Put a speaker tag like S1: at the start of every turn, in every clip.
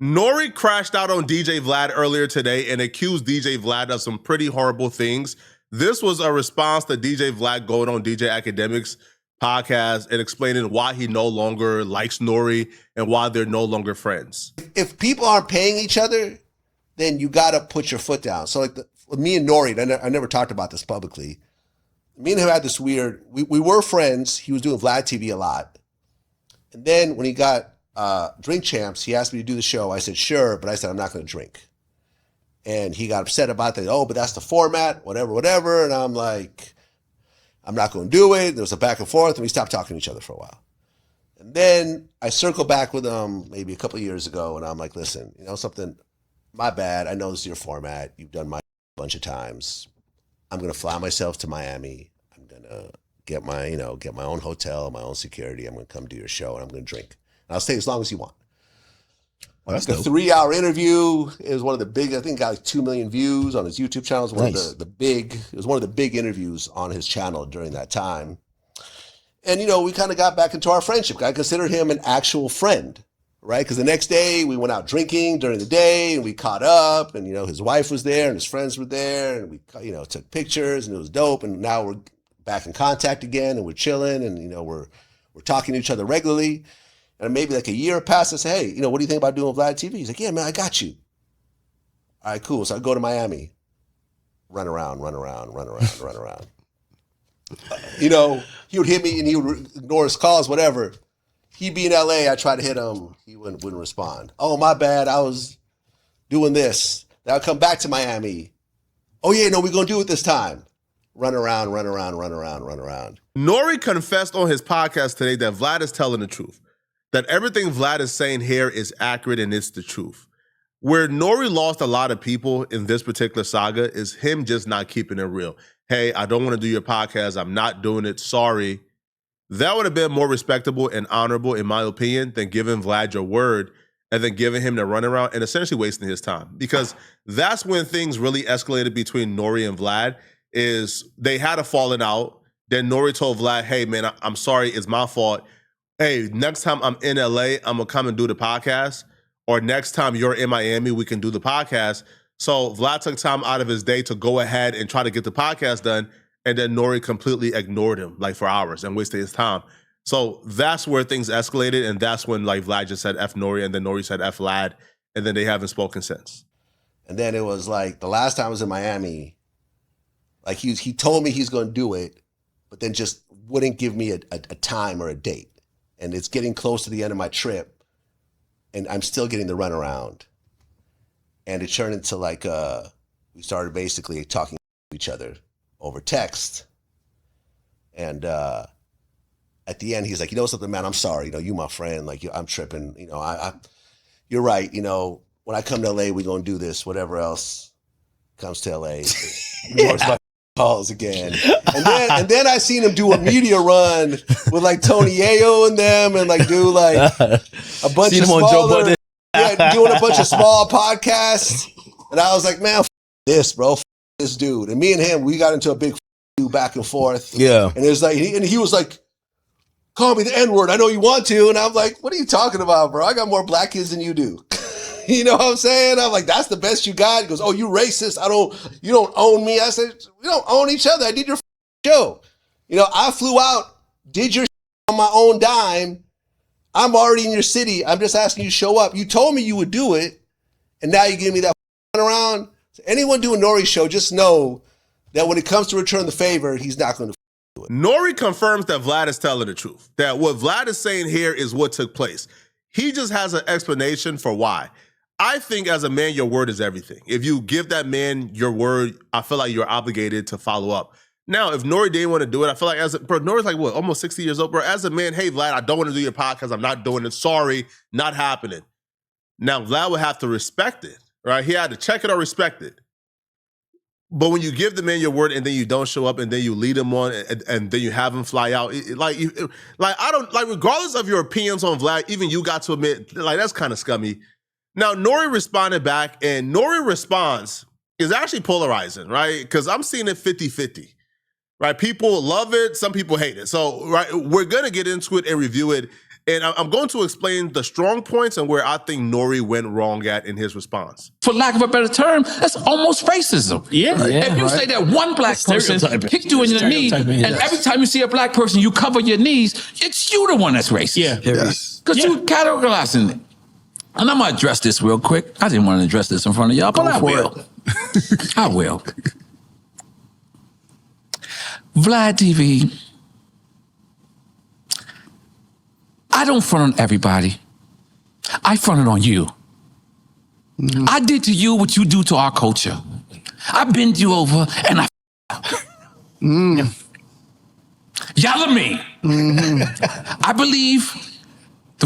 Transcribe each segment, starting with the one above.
S1: Nory crashed out on DJ Vlad earlier today and accused DJ Vlad of some pretty horrible things. This was a response to DJ Vlad going on DJ Academics podcast and explaining why he no longer likes Nory and why they're no longer friends.
S2: If people aren't paying each other, then you got to put your foot down. So like with me and Nory, I never talked about this publicly. Me and him had this weird, we were friends. He was doing Vlad TV a lot. And then when he got Drink Champs, he asked me to do the show. I said, sure, but I said, I'm not going to drink. And he got upset about that. Oh, but that's the format, whatever. And I'm like, I'm not going to do it. There was a back and forth, and we stopped talking to each other for a while. And then I circled back with him maybe a couple of years ago, and I'm like, listen, you know something? My bad. I know this is your format. You've done my a bunch of times. I'm going to fly myself to Miami. I'm going to get my own hotel, my own security. I'm going to come do your show, and I'm going to drink. And I'll stay as long as you want.
S3: Oh, that's
S2: the
S3: dope.
S2: 3-hour interview is one of the big, I think got like 2 million views on his YouTube channel. It was it was one of the big interviews on his channel during that time. And, we kind of got back into our friendship. I considered him an actual friend, right? Because the next day we went out drinking during the day and we caught up and, his wife was there and his friends were there and we, took pictures and it was dope. And now we're back in contact again and we're chilling and, we're talking to each other regularly. And maybe like a year passed, I say, hey, what do you think about doing Vlad TV? He's like, yeah, man, I got you. All right, cool. So I go to Miami, run around. He would hit me and he would ignore his calls, whatever. He'd be in LA, I try to hit him, he wouldn't respond. Oh, my bad, I was doing this. Then I'll come back to Miami. Oh yeah, no, we're gonna do it this time. Run around.
S1: Nory confessed on his podcast today that Vlad is telling the truth. That everything Vlad is saying here is accurate and it's the truth. Where Nory lost a lot of people in this particular saga is him just not keeping it real. Hey, I don't want to do your podcast. I'm not doing it. Sorry. That would have been more respectable and honorable, in my opinion, than giving Vlad your word and then giving him the runaround and essentially wasting his time. Because that's when things really escalated between Nory and Vlad, is they had a falling out. Then Nory told Vlad, hey, man, I'm sorry. It's my fault. Hey, next time I'm in LA, I'm going to come and do the podcast. Or next time you're in Miami, we can do the podcast. So Vlad took time out of his day to go ahead and try to get the podcast done. And then Nory completely ignored him for hours and wasted his time. So that's where things escalated. And that's when Vlad just said F Nory and then Nory said F Vlad. And then they haven't spoken since.
S2: And then it was the last time I was in Miami, he told me he's going to do it, but then just wouldn't give me a time or a date. And it's getting close to the end of my trip, and I'm still getting the runaround. And it turned into we started basically talking to each other over text. And at the end, he's like, something, man, I'm sorry. You my friend. I'm tripping. You're right. When I come to LA, we're going to do this, whatever else comes to LA. Ignores my calls again. And then I seen him do a media run with Tony Yayo and them and do a bunch of smaller, doing a bunch of small podcasts. And I was like, man, this, bro, this dude. And me and him, we got into a big back and forth.
S3: Yeah.
S2: And it was he was like, call me the N-word. I know you want to. And I'm like, what are you talking about, bro? I got more black kids than you do. You know what I'm saying? I'm like, that's the best you got? He goes, oh, you racist. You don't own me. I said, we don't own each other. I did your show. I flew out, did your on my own dime. I'm already in your city. I'm just asking you to show up. You told me you would do it. And now you give me that around. So anyone doing Nory's show, just know that when it comes to return the favor, he's not going to do it.
S1: Nory confirms that Vlad is telling the truth. That what Vlad is saying here is what took place. He just has an explanation for why. I think as a man, your word is everything. If you give that man your word, I feel like you're obligated to follow up. Now, if Nory didn't want to do it, I feel like Nory's almost 60 years old, bro. As a man, hey, Vlad, I don't want to do your podcast. I'm not doing it. Sorry, not happening. Now, Vlad would have to respect it, right? He had to check it or respect it. But when you give the man your word and then you don't show up and then you lead him on and then you have him fly out, regardless of your opinions on Vlad, even you got to admit, that's kind of scummy. Now, Nory responded back, and Nory response is actually polarizing, right? Because I'm seeing it 50-50, right? People love it, some people hate it. So, right, we're going to get into it and review it And I'm going to explain the strong points and where I think Nory went wrong at in his response.
S4: For lack of a better term, that's almost racism.
S5: Yeah.
S4: If you say that one black person kicked you in the knee, and every time you see a black person, you cover your knees, it's you the one that's racist.
S5: Yeah.
S4: Because you categorizing it. And I'm going to address this real quick. I didn't want to address this in front of y'all, but I will. I will. Vlad TV, I don't front on everybody. I fronted on you. I did to you what you do to our culture. I bend you over and I yell at me. I believe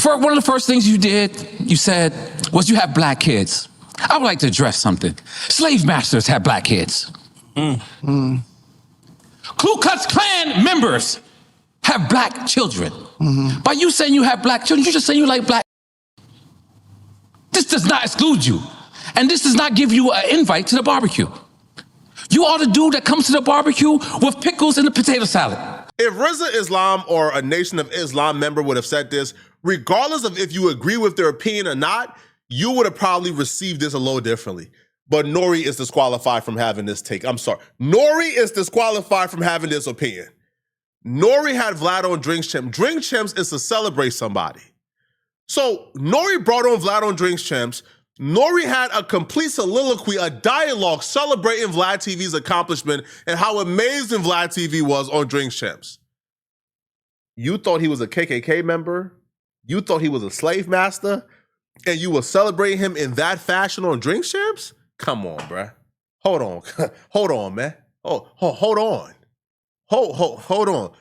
S4: one of the first things you said, was you have black kids. I would like to address something. Slave masters have black kids. Ku Klux Klan members have black children. By you saying you have black children, you just saying you like black. This does not exclude you. And this does not give you an invite to the barbecue. You are the dude that comes to the barbecue with pickles and a potato salad.
S1: If Rizza Islam or a Nation of Islam member would have said this, regardless of if you agree with their opinion or not, you would have probably received this a little differently. But Nory is disqualified from having this take. I'm sorry. Nory is disqualified from having this opinion. Nory had Vlad on Drink Champs. Drink Champs is to celebrate somebody. So Nory brought on Vlad on Drink Champs. Nory had a complete soliloquy, a dialogue celebrating Vlad TV's accomplishment and how amazing Vlad TV was on Drink Champs. You thought he was a KKK member? You thought he was a slave master? And you were celebrating him in that fashion on Drink Champs? Come on, bruh. Hold on. Hold on, man. Hold on. Hold on.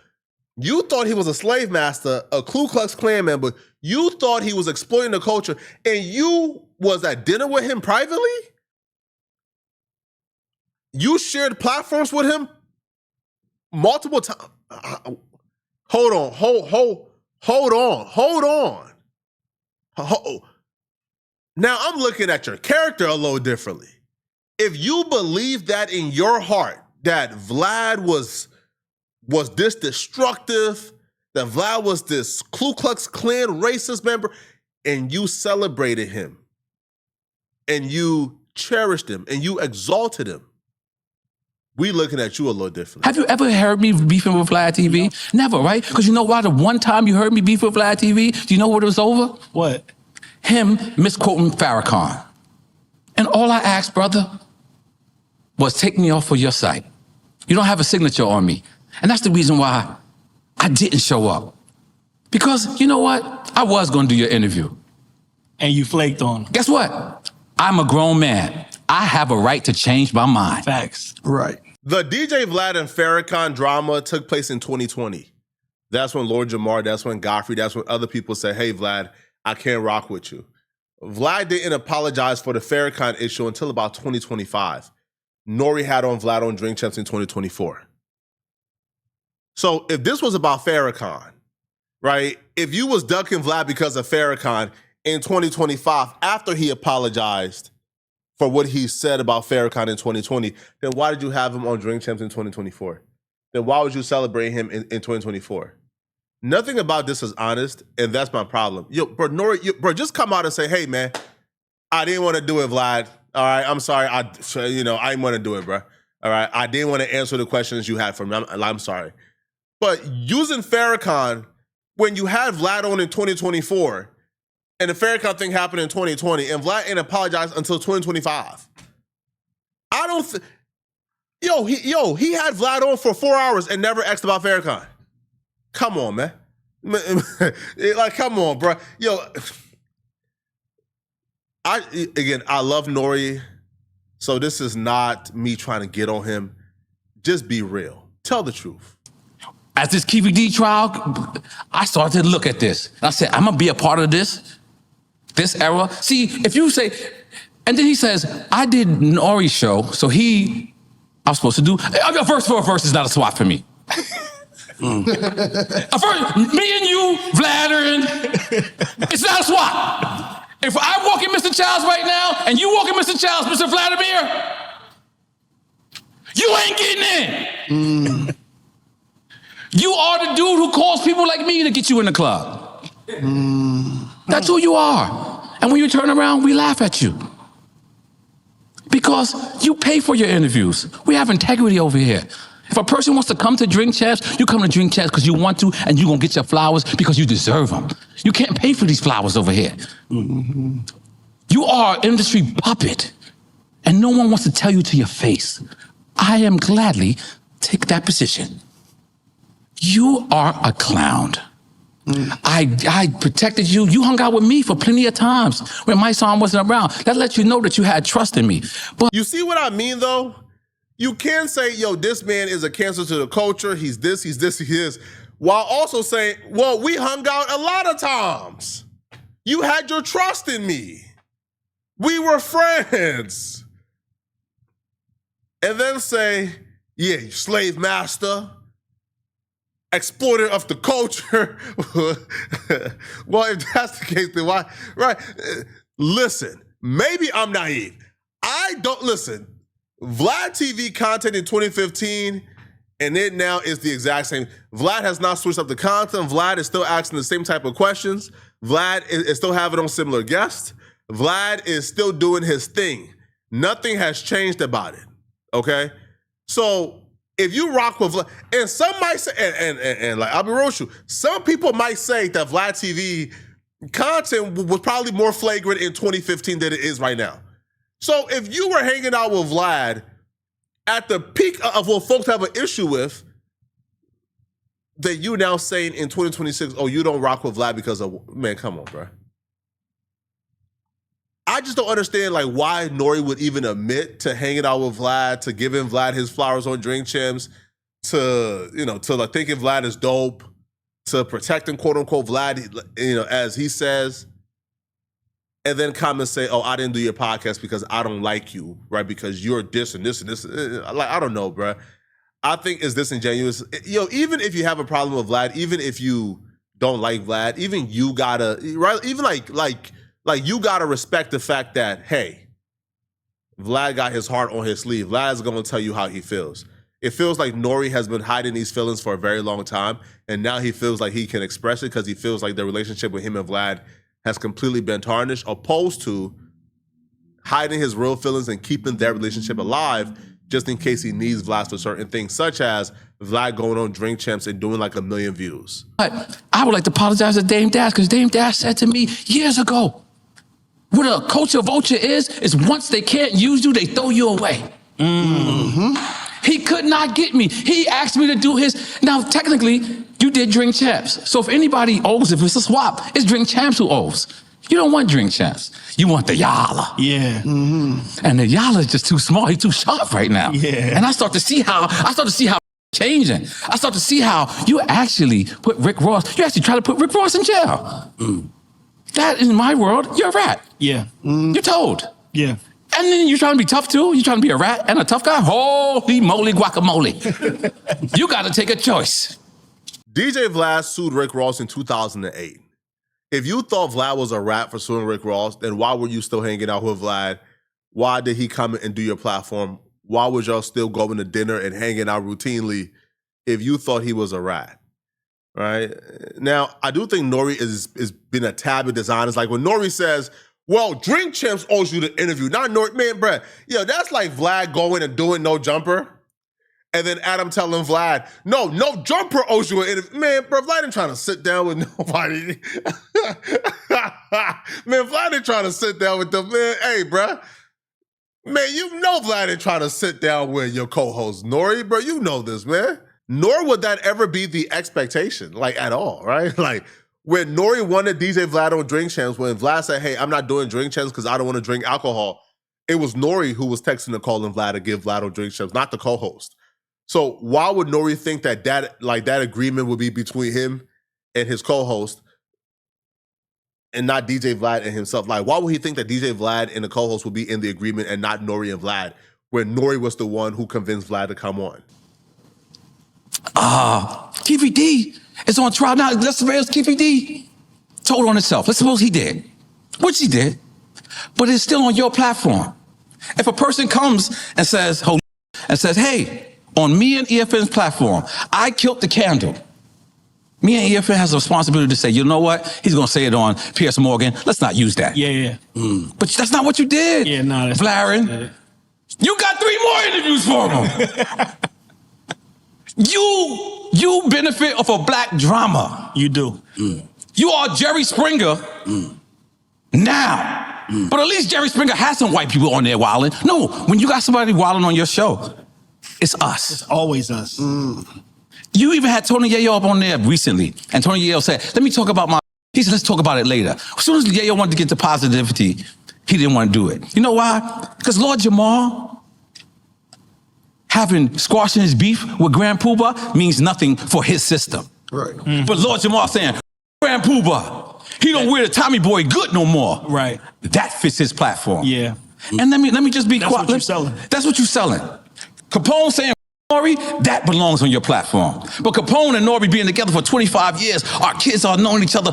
S1: You thought he was a slave master, a Ku Klux Klan member. You thought he was exploiting the culture, and you was at dinner with him privately? You shared platforms with him multiple times. Hold on. Now I'm looking at your character a little differently. If you believe that in your heart, that Vlad was this destructive, that Vlad was this Ku Klux Klan racist member, and you celebrated him, and you cherished him, and you exalted him, we looking at you a little differently.
S4: Have you ever heard me beefing with Vlad TV? Never, right? Because you know why? The one time you heard me beef with Vlad TV, do you know what it was over?
S5: What?
S4: Him misquoting Farrakhan. And all I asked, brother, was take me off of your site. You don't have a signature on me. And that's the reason why I didn't show up. Because you know what? I was going to do your interview.
S5: And you flaked on him.
S4: Guess what? I'm a grown man. I have a right to change my mind.
S5: Facts.
S3: Right.
S1: The DJ Vlad and Farrakhan drama took place in 2020. That's when Lord Jamar, that's when Godfrey, that's when other people said, hey, Vlad, I can't rock with you. Vlad didn't apologize for the Farrakhan issue until about 2025. Nory had on Vlad on Drink Champs in 2024. So if this was about Farrakhan, right? If you was ducking Vlad because of Farrakhan in 2025, after he apologized for what he said about Farrakhan in 2020, then why did you have him on Drink Champs in 2024? Then why would you celebrate him in 2024? Nothing about this is honest, and that's my problem. Yo, bro, Nory, bro, just come out and say, hey, man, I didn't want to do it, Vlad. All right, I'm sorry. I didn't want to do it, bro. All right, I didn't want to answer the questions you had for me. I'm sorry. But using Farrakhan, when you had Vlad on in 2024, and the Farrakhan thing happened in 2020, and Vlad didn't apologize until 2025. I don't think... he had Vlad on for 4 hours and never asked about Farrakhan. Come on, man. Like, come on, bro. I love Nory, so this is not me trying to get on him. Just be real. Tell the truth.
S4: As this KVD trial, I started to look at this. And I said, I'm going to be a part of this era. See, if you say, and then he says, I did Nory's show, so I was supposed to do, a verse for a verse is not a swap for me. A verse, me and you, Vlad, it's not a swap. If I walk in Mr. Childs right now, and you walk in Mr. Childs, Mr. Vladimir, you ain't getting in. You are the dude who calls people like me to get you in the club. That's who you are. And when you turn around, we laugh at you. Because you pay for your interviews. We have integrity over here. If a person wants to come to Drink Champs, you come to Drink Champs because you want to, and you're going to get your flowers because you deserve them. You can't pay for these flowers over here. You are an industry puppet, and no one wants to tell you to your face. I am gladly take that position. You are a clown. I protected you. You hung out with me for plenty of times when my son wasn't around. That lets you know that you had trust in me. But
S1: You see what I mean, though? You can say, yo, this man is a cancer to the culture. He's this, he is. While also saying, well, we hung out a lot of times. You had your trust in me. We were friends. And then say, yeah, you slave master, exploiter of the culture. Well, if that's the case, then why? Right. Listen, maybe I'm naive. Listen, Vlad TV content in 2015 and it now is the exact same. Vlad has not switched up the content. Vlad is still asking the same type of questions. Vlad is still having on similar guests. Vlad is still doing his thing. Nothing has changed about it, okay? So if you rock with Vlad, and some might say, and like I'll be real with you, some people might say that Vlad TV content was probably more flagrant in 2015 than it is right now. So if you were hanging out with Vlad at the peak of what folks have an issue with, that you now saying in 2026, oh, you don't rock with Vlad because of, man, come on, bro. I just don't understand like why Nory would even admit to hanging out with Vlad, to giving Vlad his flowers on Drink Champs, to like thinking Vlad is dope, to protecting quote unquote Vlad, as he says, and then come and say, oh, I didn't do your podcast because I don't like you, right? Because you're this and this and this. Like, I don't know, bro. I think it's disingenuous. Even if you have a problem with Vlad, even if you don't like Vlad, even you gotta, right? Even like you gotta respect the fact that, hey, Vlad got his heart on his sleeve. Vlad is gonna tell you how he feels. It feels like Nory has been hiding these feelings for a very long time, and now he feels like he can express it because he feels like the relationship with him and Vlad has completely been tarnished, opposed to hiding his real feelings and keeping that relationship alive just in case he needs Vlad for certain things, such as Vlad going on Drink Champs and doing like 1 million views.
S4: But I would like to apologize to Dame Dash, because Dame Dash said to me years ago, what a culture vulture is once they can't use you, they throw you away. He could not get me. He asked me to do his. Now, technically, you did Drink Champs. So if anybody owes, if it's a swap, it's Drink Champs who owes. You don't want Drink Champs. You want the Yala.
S5: Yeah.
S4: And the Yala is just too small. He's too sharp right now.
S5: Yeah.
S4: And I start to see how changing. I start to see how you actually put Rick Ross, you actually try to put Rick Ross in jail. That, in my world, you're a rat.
S5: Yeah.
S4: You're told.
S5: Yeah.
S4: And then you're trying to be tough too? You're trying to be a rat and a tough guy? Holy moly guacamole. You got to take a choice.
S1: DJ Vlad sued Rick Ross in 2008. If you thought Vlad was a rat for suing Rick Ross, then why were you still hanging out with Vlad? Why did he come and do your platform? Why was y'all still going to dinner and hanging out routinely if you thought he was a rat? Right? Now, I do think Nory is been a tad bit dishonest. Like when Nory says, well, Drink Champs owes you the interview, not Nory. Man, bruh, that's like Vlad going and doing No Jumper. And then Adam telling Vlad, no Jumper owes you an interview. Man, bro, Vlad ain't trying to sit down with nobody. Man, Vlad ain't trying to sit down with them. Man, hey, bro. Man, Vlad ain't trying to sit down with your co-host, Nory, bro. You know this, man. Nor would that ever be the expectation, like at all, right? Like, when Nory wanted DJ Vlad on Drink Champs, when Vlad said, hey, I'm not doing Drink Champs because I don't want to drink alcohol, it was Nory who was texting and calling Vlad to give Vlad on Drink Champs, not the co-host. So why would Nory think that agreement would be between him and his co-host and not DJ Vlad and himself? Like, why would he think that DJ Vlad and the co-host would be in the agreement and not Nory and Vlad, when Nory was the one who convinced Vlad to come on?
S4: TVD is on trial now. Let's suppose TVD told on itself. Let's suppose he did, which he did, but it's still on your platform. If a person comes and says, hey, on me and EFN's platform, I killed the candle. Me and EFN has a responsibility to say, you know what? He's going to say it on Piers Morgan. Let's not use that.
S5: Yeah.
S4: But that's not what you did.
S5: Yeah, no. That's
S4: Blaren. You got 3 more interviews for him. You benefit off of black drama.
S5: You do.
S4: You are Jerry Springer now. But at least Jerry Springer has some white people on there wilding. No, when you got somebody wilding on your show, it's us.
S5: It's always us.
S4: You even had Tony Yayo up on there recently. And Tony Yayo said, let me talk about my... He said, let's talk about it later. As soon as Yayo wanted to get to positivity, he didn't want to do it. You know why? Because Lord Jamal squashing his beef with Grand Poobah means nothing for his system.
S1: Right.
S4: But Lord Jamal saying, Grand Poobah, he don't wear the Tommy Boy good no more.
S5: Right.
S4: That fits his platform.
S5: Yeah.
S4: And let me just be
S5: That's
S4: quiet.
S5: what you're selling.
S4: That's what you're selling. Capone saying Nory, that belongs on your platform. But Capone and Nory being together for 25 years, our kids are knowing each other,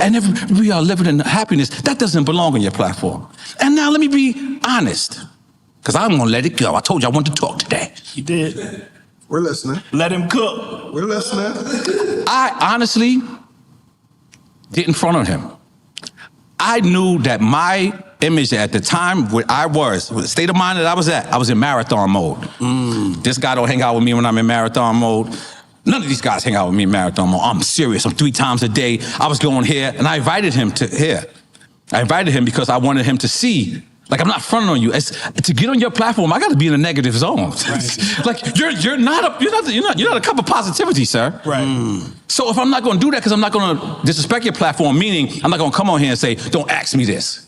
S4: and we are living in happiness, that doesn't belong on your platform. And now let me be honest, because I'm gonna let it go. I told you I wanted to talk today.
S5: You did.
S1: We're listening.
S5: Let him cook.
S1: We're listening.
S4: I honestly didn't front on him. I knew that my image at the time where I was, the state of mind that I was in marathon mode. This guy don't hang out with me when I'm in marathon mode. None of these guys hang out with me in marathon mode. I'm serious. I'm 3 times a day. I was going here, and I invited him to here. I invited him because I wanted him to see. Like, I'm not fronting on you. To get on your platform, I got to be in a negative zone. Right. Like, you're not a cup of positivity, sir.
S5: Right.
S4: So if I'm not going to do that because I'm not going to disrespect your platform, meaning I'm not going to come on here and say, don't ask me this.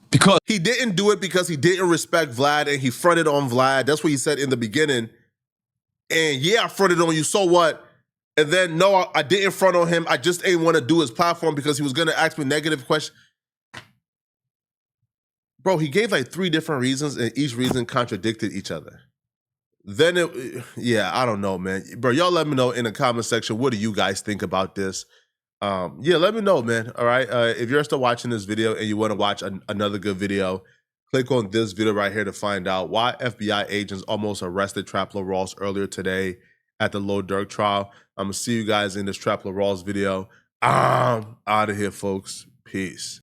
S4: Because
S1: He didn't do it because he didn't respect Vlad and he fronted on Vlad. That's what he said in the beginning. And yeah, I fronted on you, so what? And then, no, I didn't front on him. I just ain't want to do his platform because he was going to ask me negative questions. Bro, he gave like 3 different reasons and each reason contradicted each other. Then I don't know, man. Bro, y'all let me know in the comment section, what do you guys think about this? Let me know, man. All right. If you're still watching this video and you want to watch another good video, click on this video right here to find out why FBI agents almost arrested Traplo Ross earlier today at the Lil Durk trial. I'm going to see you guys in this Traplo Ross video. I'm out of here, folks. Peace.